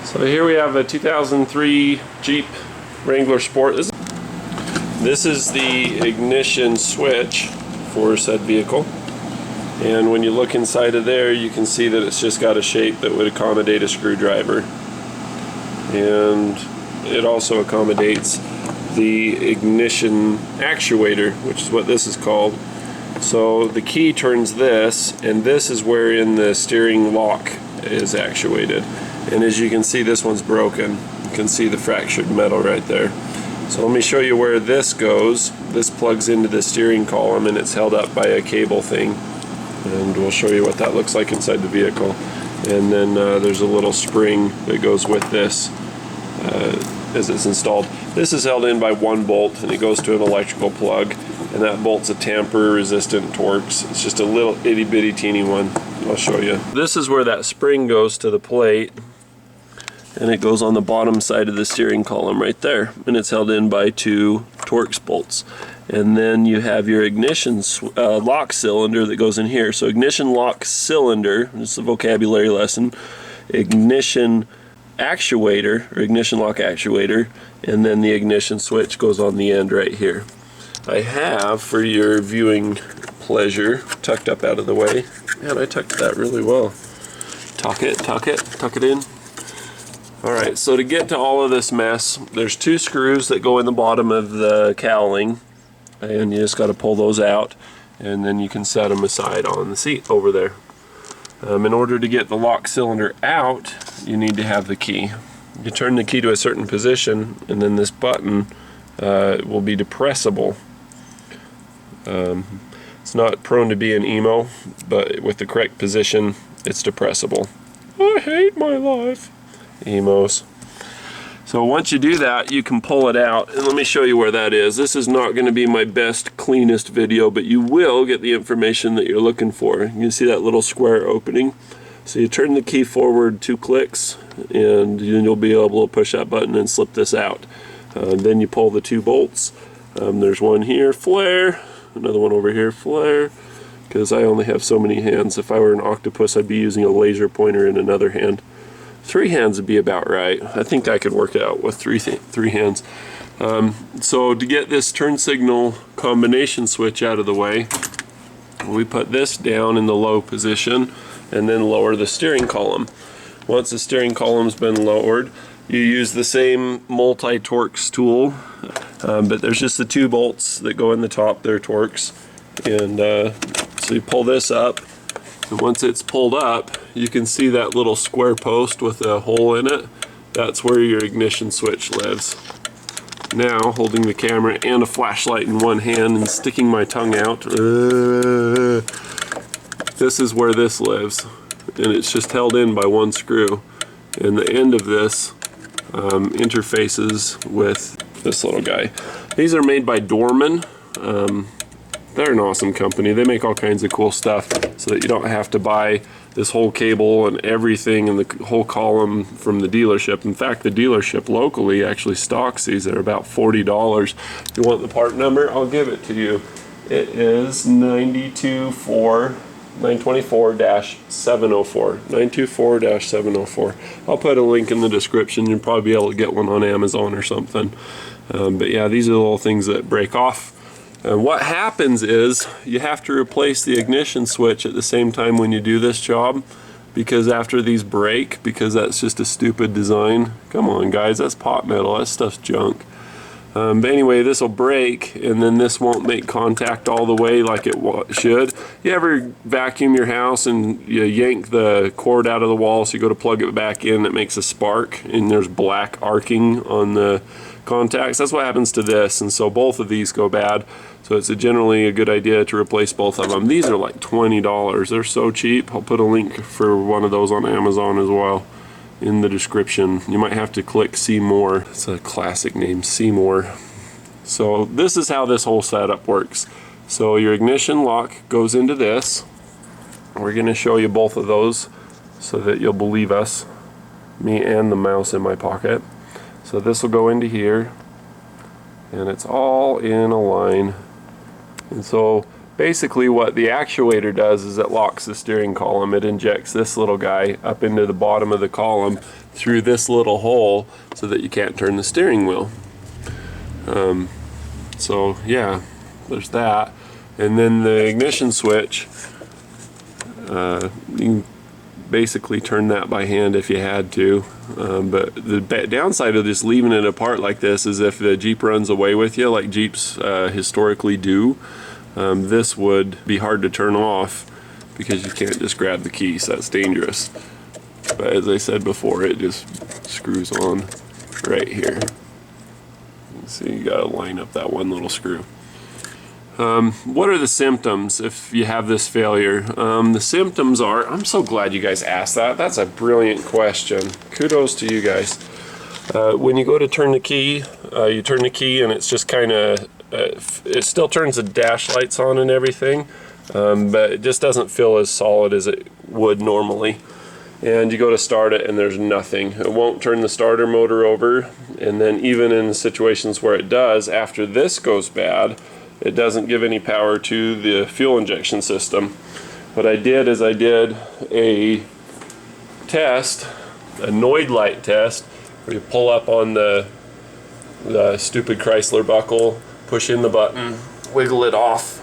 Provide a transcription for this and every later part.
So here we have a 2003 Jeep Wrangler Sport. This is the ignition switch for said vehicle. And when you look inside of there, you can see that it's just got a shape that would accommodate a screwdriver. And it also accommodates the ignition actuator, which is what this is called. So the key turns this, and this is wherein the steering lock is actuated. And as you can see, this one's broken. You can see the fractured metal right there. So let me show you where this goes. This plugs into the steering column and it's held up by a cable thing. And we'll show you what that looks like inside the vehicle. And then there's a little spring that goes with this as it's installed. This is held in by one bolt and it goes to an electrical plug. And that bolt's a tamper-resistant Torx. It's just a little itty-bitty teeny one. I'll show you. This is where that spring goes to the plate. And it goes on the bottom side of the steering column right there. And it's held in by two Torx bolts. And then you have your ignition lock cylinder that goes in here. So ignition lock cylinder, this is a vocabulary lesson. Ignition actuator, or ignition lock actuator. And then the ignition switch goes on the end right here. I have, for your viewing pleasure, tucked up out of the way. Man, I tucked that really well. Tuck it in. Alright, so to get to all of this mess, there's two screws that go in the bottom of the cowling, and you just got to pull those out, and then you can set them aside on the seat over there. In order to get the lock cylinder out, you need to have the key. You turn the key to a certain position, and then this button will be depressible. It's not prone to be an emo, but with the correct position, it's depressible. I hate my life. Emos. So once you do that, you can pull it out, and let me show you where that is. This is not going to be my best, cleanest video, but you will get the information that you're looking for. You can see that little square opening. So you turn the key forward 2 clicks, and you'll be able to push that button and slip this out. Then you pull the 2 bolts. There's one here, flare, another one over here, flare, because I only have so many hands. If I were an octopus, I'd be using a laser pointer in another hand. 3 hands would be about right. I think I could work it out with three hands. So to get this turn signal combination switch out of the way, we put this down in the low position and then lower the steering column. Once the steering column's been lowered, you use the same multi-Torx tool, but there's just the 2 bolts that go in the top, they're Torx. And so you pull this up, and once it's pulled up, you can see that little square post with a hole in it. That's where your ignition switch lives. Now, holding the camera and a flashlight in one hand and sticking my tongue out, this is where this lives. And it's just held in by one screw. And the end of this interfaces with this little guy. These are made by Dorman. They're an awesome company. They make all kinds of cool stuff so that you don't have to buy this whole cable and everything and the whole column from the dealership. In fact, the dealership locally actually stocks these. They're about $40. If you want the part number, I'll give it to you. It is 924-704. 924-704. I'll put a link in the description. You'll probably be able to get one on Amazon or something. But yeah, these are the little things that break off. And what happens is you have to replace the ignition switch at the same time when you do this job, because after these break, because that's just a stupid design. Come on guys, that's pot metal, that stuff's junk. But anyway, this will break and then this won't make contact all the way like it should. You ever vacuum your house and you yank the cord out of the wall, so you go to plug it back in, it makes a spark and there's black arcing on the contacts? That's what happens to this, and so both of these go bad. So it's generally a good idea to replace both of them. These are like $20. They're so cheap. I'll put a link for one of those on Amazon as well in the description. You might have to click see more. It's a classic name, Seymour. So this is how this whole setup works. So your ignition lock goes into this. We're going to show you both of those so that you'll believe us, me and the mouse in my pocket. So this will go into here, and it's all in a line. And so basically what the actuator does is it locks the steering column. It injects this little guy up into the bottom of the column through this little hole so that you can't turn the steering wheel. So yeah, there's that. And then the ignition switch, you can basically turn that by hand if you had to. But the downside of just leaving it apart like this is if the Jeep runs away with you, like Jeeps historically do, this would be hard to turn off because you can't just grab the key, so that's dangerous. But as I said before, it just screws on right here. So you gotta line up that one little screw. What are the symptoms if you have this failure? The symptoms are, I'm so glad you guys asked that. That's a brilliant question. Kudos to you guys. When you go to turn the key, you turn the key and it's just kind of, it still turns the dash lights on and everything, but it just doesn't feel as solid as it would normally. And you go to start it and there's nothing. It won't turn the starter motor over, and then even in situations where it does, after this goes bad, it doesn't give any power to the fuel injection system. What I did is I did a test, a Noid light test, where you pull up on the stupid Chrysler buckle, push in the button, wiggle it off.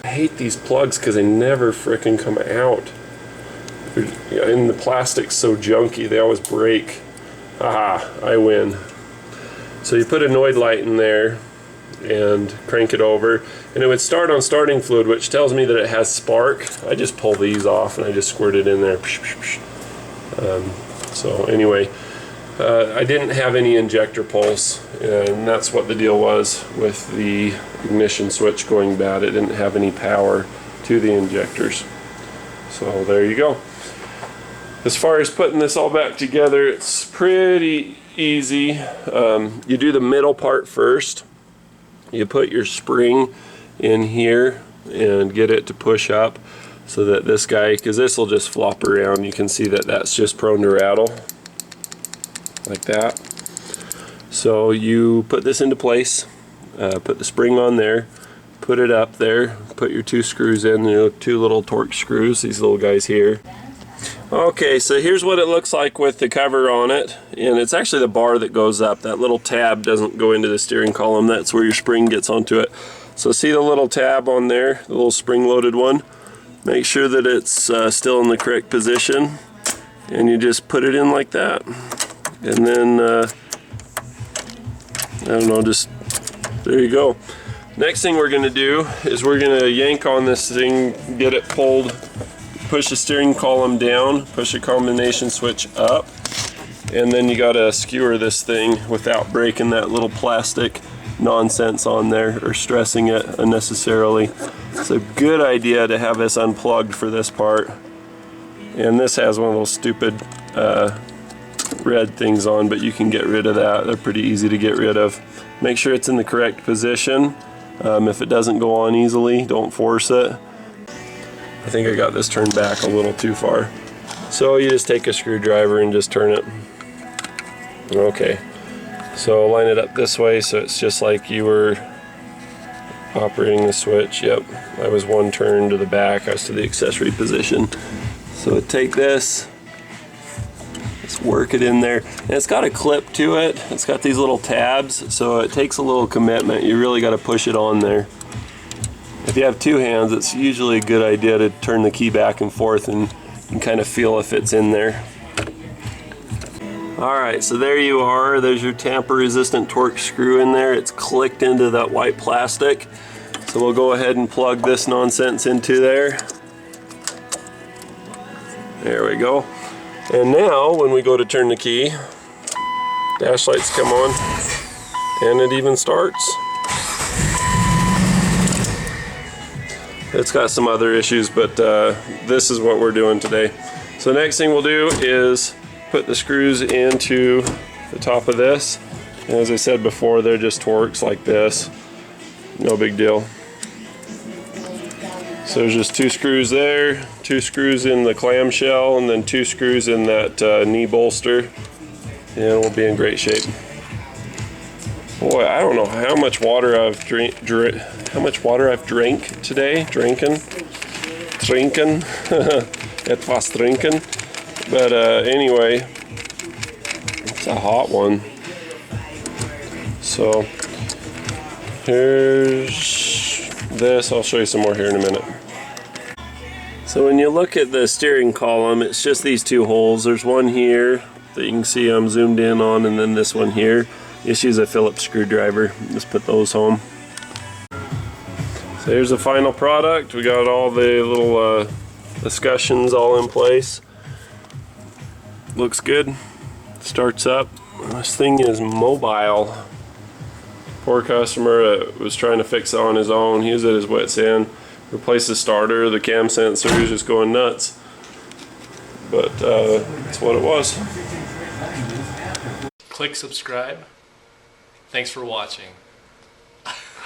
I hate these plugs because they never frickin' come out. And the plastic's so junky, they always break. Aha, I win. So you put a Noid light in there and crank it over, and it would start on starting fluid, which tells me that it has spark. I just pull these off and I just squirt it in there. So anyway, I didn't have any injector pulse, and that's what the deal was with the ignition switch going bad. It didn't have any power to the injectors. So there you go. As far as putting this all back together, it's pretty easy. You do the middle part first. You put your spring in here and get it to push up so that this guy, because this will just flop around, you can see that that's just prone to rattle like that. So you put this into place, put the spring on there, put it up there, put your two screws in, two little torque screws, these little guys here. Okay, so here's what it looks like with the cover on it, and it's actually the bar that goes up. That little tab doesn't go into the steering column. That's where your spring gets onto it. So see the little tab on there, the little spring-loaded one? Make sure that it's still in the correct position, and you just put it in like that. And then, I don't know, just, there you go. Next thing we're gonna do is we're gonna yank on this thing, get it pulled, push the steering column down, push the combination switch up, and then you gotta skewer this thing without breaking that little plastic nonsense on there or stressing it unnecessarily. It's a good idea to have this unplugged for this part. And this has one of those stupid red things on, but you can get rid of that. They're pretty easy to get rid of. Make sure it's in the correct position. If it doesn't go on easily, don't force it. I think I got this turned back a little too far. So you just take a screwdriver and just turn it. Okay, so line it up this way so it's just like you were operating the switch. Yep, I was one turn to the back, I was to the accessory position. So take this, just work it in there. And it's got a clip to it. It's got these little tabs, so it takes a little commitment. You really got to push it on there. If you have two hands, it's usually a good idea to turn the key back and forth and kind of feel if it's in there. Alright, so there you are. There's your tamper-resistant torque screw in there. It's clicked into that white plastic. So we'll go ahead and plug this nonsense into there. There we go. And now, when we go to turn the key, dash lights come on, and it even starts. It's got some other issues, but this is what we're doing today. So the next thing we'll do is put the screws into the top of this. And as I said before, they're just Torx like this. No big deal. So there's just two screws there, two screws in the clamshell, and then two screws in that knee bolster, and we'll be in great shape. Boy, I don't know how much water I've drank today. Drinking. Etwas trinken. But anyway, it's a hot one. So here's this. I'll show you some more here in a minute. So when you look at the steering column, it's just these two holes. There's one here that you can see I'm zoomed in on, and then this one here. Just use a Phillips screwdriver. Just put those home. So here's the final product. We got all the little discussions all in place. Looks good. Starts up. This thing is mobile. Poor customer was trying to fix it on his own. He was at his wit's end. Replaced the starter. The cam sensor is just going nuts. But that's what it was. Click subscribe. Thanks for watching.